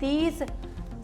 30,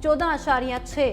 14.6,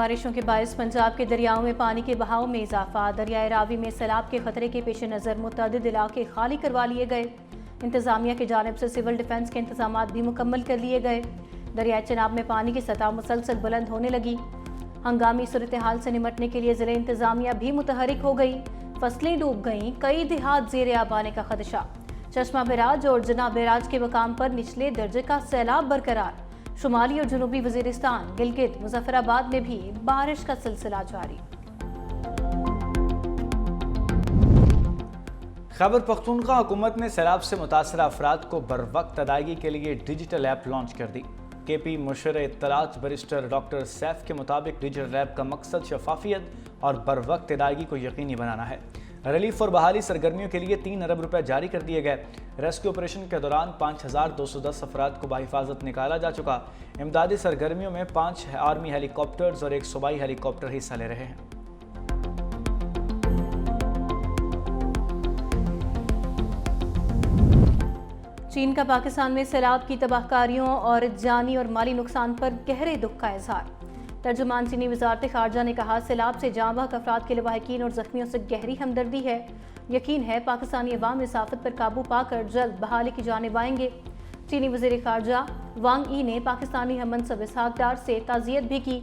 بارشوں کے باعث پنجاب کے دریاؤں میں پانی کے بہاؤ میں اضافہ، دریائے راوی میں سیلاب کے خطرے کے پیش نظر متعدد علاقے خالی کروا لیے گئے۔ انتظامیہ کی جانب سے سول ڈیفنس کے انتظامات بھی مکمل کر لیے گئے۔ دریائے چناب میں پانی کی سطح مسلسل بلند ہونے لگی۔ ہنگامی صورتحال سے نمٹنے کے لیے ضلع انتظامیہ بھی متحرک ہو گئی۔ فصلیں ڈوب گئیں، کئی دیہات زیر آب آنے کا خدشہ۔ چشمہ بیراج اور جناب بیراج کے مقام پر نچلے درجے کا سیلاب برقرار۔ شمالی اور جنوبی وزیرستان، گلگت، مظفر آباد میں بھی بارش کا سلسلہ جاری۔ خیبر پختونخوا حکومت نے سیلاب سے متاثرہ افراد کو بروقت ادائیگی کے لیے ڈیجیٹل ایپ لانچ کر دی۔ کے پی مشیر اطلاعات بیرسٹر ڈاکٹر سیف کے مطابق ڈیجیٹل ایپ کا مقصد شفافیت اور بروقت ادائیگی کو یقینی بنانا ہے۔ ریلیف اور بحالی سرگرمیوں کے لیے 3 ارب روپے جاری کر دیے گئے۔ ریسکیو آپریشن کے دوران 5210 افراد کو بحفاظت نکالا جا چکا۔ امدادی سرگرمیوں میں 5 آرمی ہیلی کاپٹرز اور 1 صوبائی ہیلی کاپٹر حصہ لے رہے ہیں۔ چین کا پاکستان میں سیلاب کی تباہ کاریوں اور جانی اور مالی نقصان پر گہرے دکھ کا اظہار۔ ترجمان چینی وزارت خارجہ نے کہا، سیلاب سے جاں بحق افراد کے لواحقین اور زخمیوں سے گہری ہمدردی ہے۔ یقین ہے پاکستانی عوام اس آفت پر قابو پا کر جلد بحالی کی جانب آئیں گے۔ چینی وزیر خارجہ وانگ ای نے پاکستانی ہم منصب اسحاق ڈار سے تعزیت بھی کی۔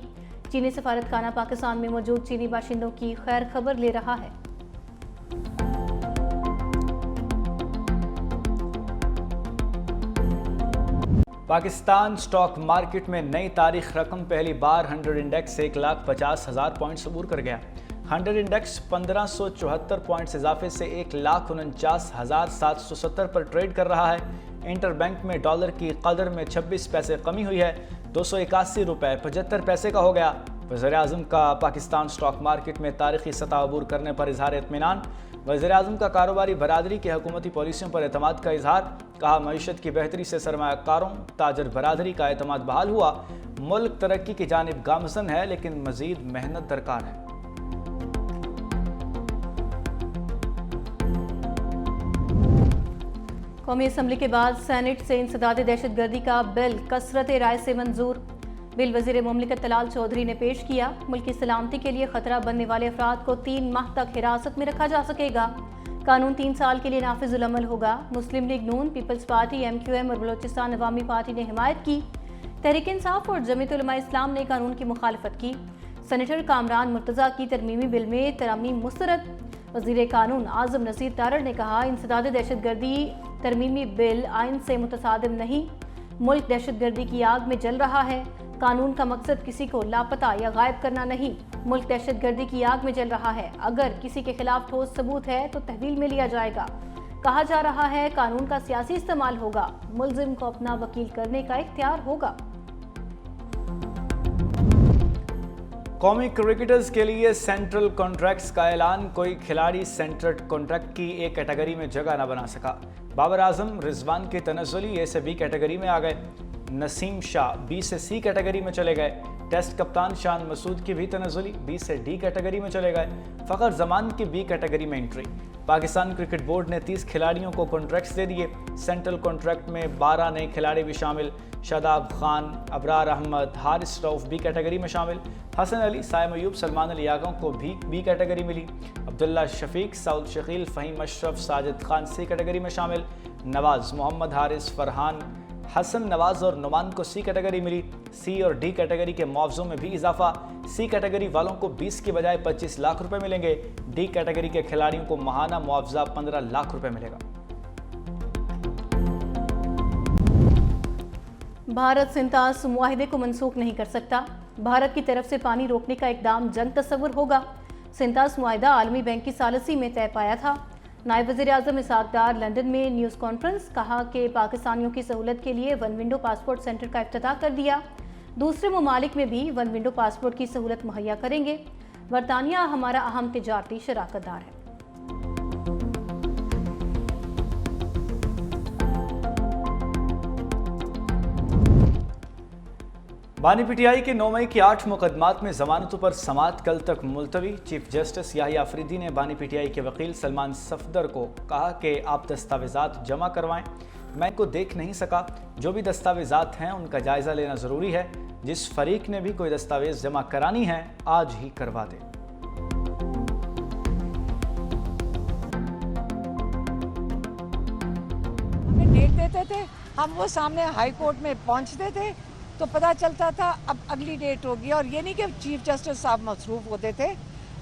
چینی سفارت خانہ پاکستان میں موجود چینی باشندوں کی خیر خبر لے رہا ہے۔ پاکستان سٹاک مارکیٹ میں نئی تاریخ رقم پہلی بار 100 انڈیکس 1,50,000 پوائنٹس عبور کر گیا۔ 100 انڈیکس 1574 پوائنٹس اضافے سے 1,49,770 پر ٹریڈ کر رہا ہے۔ انٹر بینک میں ڈالر کی قدر میں 26 پیسے کمی ہوئی ہے، 281 روپے 75 پیسے کا ہو گیا۔ وزیر اعظم کا پاکستان سٹاک مارکیٹ میں تاریخی سطح عبور کرنے پر اظہار اطمینان۔ وزیر اعظم کا کاروباری برادری کی حکومتی پالیسیوں پر اعتماد کا اظہار۔ کہا، معیشت کی بہتری سے سرمایہ کاروں، تاجر برادری کا اعتماد بحال ہوا۔ ملک ترقی کی جانب گامزن ہے، لیکن مزید محنت درکار ہے۔ قومی اسمبلی کے بعد سینٹ سے انسداد دہشت گردی کا بل کثرت رائے سے منظور۔ بل وزیر مملکت طلال چودھری نے پیش کیا۔ ملکی سلامتی کے لیے خطرہ بننے والے افراد کو 3 ماہ تک حراست میں رکھا جا سکے گا۔ قانون 3 سال کے لیے نافذ العمل ہوگا۔ مسلم لیگ نون، پیپلز پارٹی، MQM اور بلوچستان عوامی پارٹی نے حمایت کی۔ تحریک انصاف اور جمعیت علماء اسلام نے قانون کی مخالفت کی۔ سینیٹر کامران مرتضیٰ کی ترمیمی بل میں ترامیم مسترد۔ وزیر قانون اعظم نذیر تارڑ نے کہا، انسداد دہشت گردی ترمیمی بل آئین سے متصادم نہیں۔ ملک دہشت گردی کی آگ میں جل رہا ہے۔ قانون کا مقصد کسی کو لاپتہ یا غائب کرنا نہیں۔ ملک دہشت گردی کی آگ میں جل رہا ہے۔ اگر کسی کے خلاف ٹھوس ثبوت ہے تو تحویل میں لیا جائے گا۔ کہا جا رہا ہے قانون کا سیاسی استعمال ہوگا، ملزم کو اپنا وکیل کرنے کا اختیار ہوگا۔ قومی کرکٹرز کے لیے سینٹرل کانٹریکٹس کا اعلان۔ کوئی کھلاڑی سینٹرل کانٹریکٹ کی ایک کیٹیگری میں جگہ نہ بنا سکا۔ بابر اعظم رضوان کی تنزلی A سے B کیٹیگری میں آ گئے۔ نسیم شاہ B سے C کیٹیگری میں چلے گئے۔ ٹیسٹ کپتان شان مسعود کی بھی تنزلی B سے D کیٹیگری میں چلے گئے۔ فخر زمان کی B کیٹیگری میں انٹری۔ پاکستان کرکٹ بورڈ نے 30 کھلاڑیوں کو کانٹریکٹس دے دیے۔ سینٹرل کانٹریکٹ میں 12 نئے کھلاڑی بھی شامل۔ شاداب خان، ابرار احمد، حارث رؤف B کیٹیگری میں شامل۔ حسن علی، سائم ایوب، سلمان علی آغا کو بھی B کیٹیگری ملی۔ عبداللہ شفیق، سعود شکیل، فہیم اشرف، ساجد خان C کیٹیگری میں شامل۔ نواز، محمد حارث، فرحان، حسن نواز اور نعمان کو C کیٹیگری ملی۔ C اور D کیٹیگری کے معاوضوں میں بھی اضافہ۔ C کیٹیگری والوں کو 20 کی بجائے 25 لاکھ روپے ملیں گے۔ D کیٹیگری کے کھلاڑیوں کو ماہانہ معاوضہ 15 لاکھ روپے ملے گا۔ بھارت سنتاس معاہدے کو منسوخ نہیں کر سکتا۔ بھارت کی طرف سے پانی روکنے کا اقدام جنگ تصور ہوگا۔ سنتاس معاہدہ عالمی بینک کی ثالثی میں طے پایا تھا۔ نائب وزیر اعظم اسحاق ڈار لندن میں نیوز کانفرنس۔ کہا کہ پاکستانیوں کی سہولت کے لیے ون ونڈو پاسپورٹ سینٹر کا افتتاح کر دیا۔ دوسرے ممالک میں بھی ون ونڈو پاسپورٹ کی سہولت مہیا کریں گے۔ برطانیہ ہمارا اہم تجارتی شراکت دار ہے۔ بانی پی ٹی آئی کے 9 مئی کی 8 مقدمات میں ضمانتوں پر سماعت کل تک ملتوی۔ چیف جسٹس یحییٰ آفریدی نے بانی پی ٹی آئی کے وکیل سلمان صفدر کو کہا کہ آپ دستاویزات جمع کروائیں، میں ان کو دیکھ نہیں سکا، جو بھی دستاویزات ہیں ان کا جائزہ لینا ضروری ہے۔ جس فریق نے بھی کوئی دستاویز جمع کرانی ہے آج ہی کروا دے۔ ہمیں ڈیٹ دیتے تھے، ہم وہ سامنے ہائی کورٹ میں پہنچتے تھے تو پتہ چلتا تھا اب اگلی ڈیٹ ہوگی، اور یہ نہیں کہ چیف جسٹس صاحب مصروف ہوتے تھے،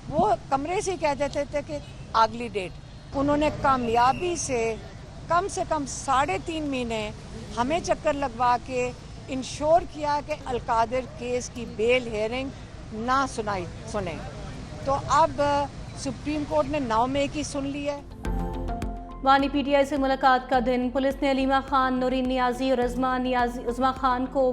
وہ کمرے سے کہہ دیتے تھے کہ اگلی ڈیٹ۔ انہوں نے کامیابی سے کم 3.5 مہینے ہمیں چکر لگوا کے انشور کیا کہ القادر کیس کی بیل ہیئرنگ نہ سنیں، تو اب سپریم کورٹ نے 9 مئی کی سن لی ہے۔ بانی پی ٹی آئی سے ملاقات کا دن، پولیس نے علیمہ خان، نورین نیازی اور عظما خان کو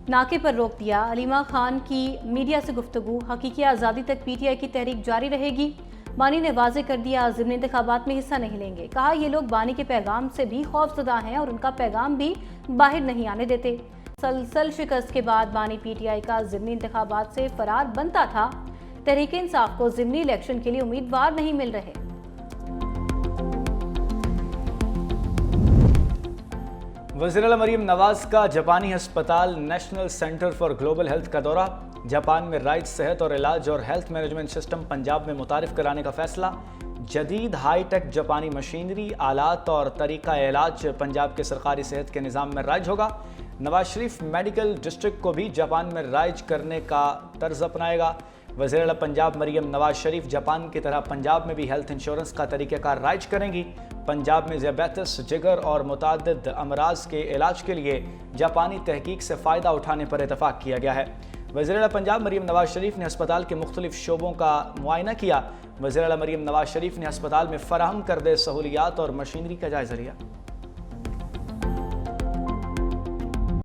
ناکے پر روک دیا۔ علیمہ خان کی میڈیا سے گفتگو، حقیقی آزادی تک پی ٹی آئی کی تحریک جاری رہے گی۔ بانی نے واضح کر دیا ضمنی انتخابات میں حصہ نہیں لیں گے، کہا یہ لوگ بانی کے پیغام سے بھی خوف زدہ ہیں اور ان کا پیغام بھی باہر نہیں آنے دیتے۔ مسلسل شکست کے بعد بانی پی ٹی آئی کا ضمنی انتخابات سے فرار بنتا تھا۔ تحریک انصاف کو ضمنی الیکشن کے لیے امیدوار نہیں مل رہے۔ وزیراعلیٰ مریم نواز کا جاپانی ہسپتال national centre for global health کا دورہ، جاپان میں رائج صحت اور علاج اور ہیلتھ مینجمنٹ سسٹم پنجاب میں متعارف کرانے کا فیصلہ، جدید ہائی ٹیک جاپانی مشینری، آلات اور طریقہ علاج پنجاب کے سرکاری صحت کے نظام میں رائج ہوگا۔ نواز شریف میڈیکل ڈسٹرکٹ کو بھی جاپان میں رائج کرنے کا طرز اپنائے گا۔ وزیراعلیٰ پنجاب مریم نواز شریف جاپان کی طرح پنجاب میں بھی ہیلتھ انشورنس کا طریقہ کار رائج کریں گی۔ پنجاب میں ذیابیطس، جگر اور متعدد امراض کے علاج کے لیے جاپانی تحقیق سے فائدہ اٹھانے پر اتفاق کیا گیا ہے۔ وزیراعلیٰ پنجاب مریم نواز شریف نے ہسپتال کے مختلف شعبوں کا معائنہ کیا۔ وزیراعلیٰ مریم نواز شریف نے ہسپتال میں فراہم کردہ سہولیات اور مشینری کا جائزہ لیا۔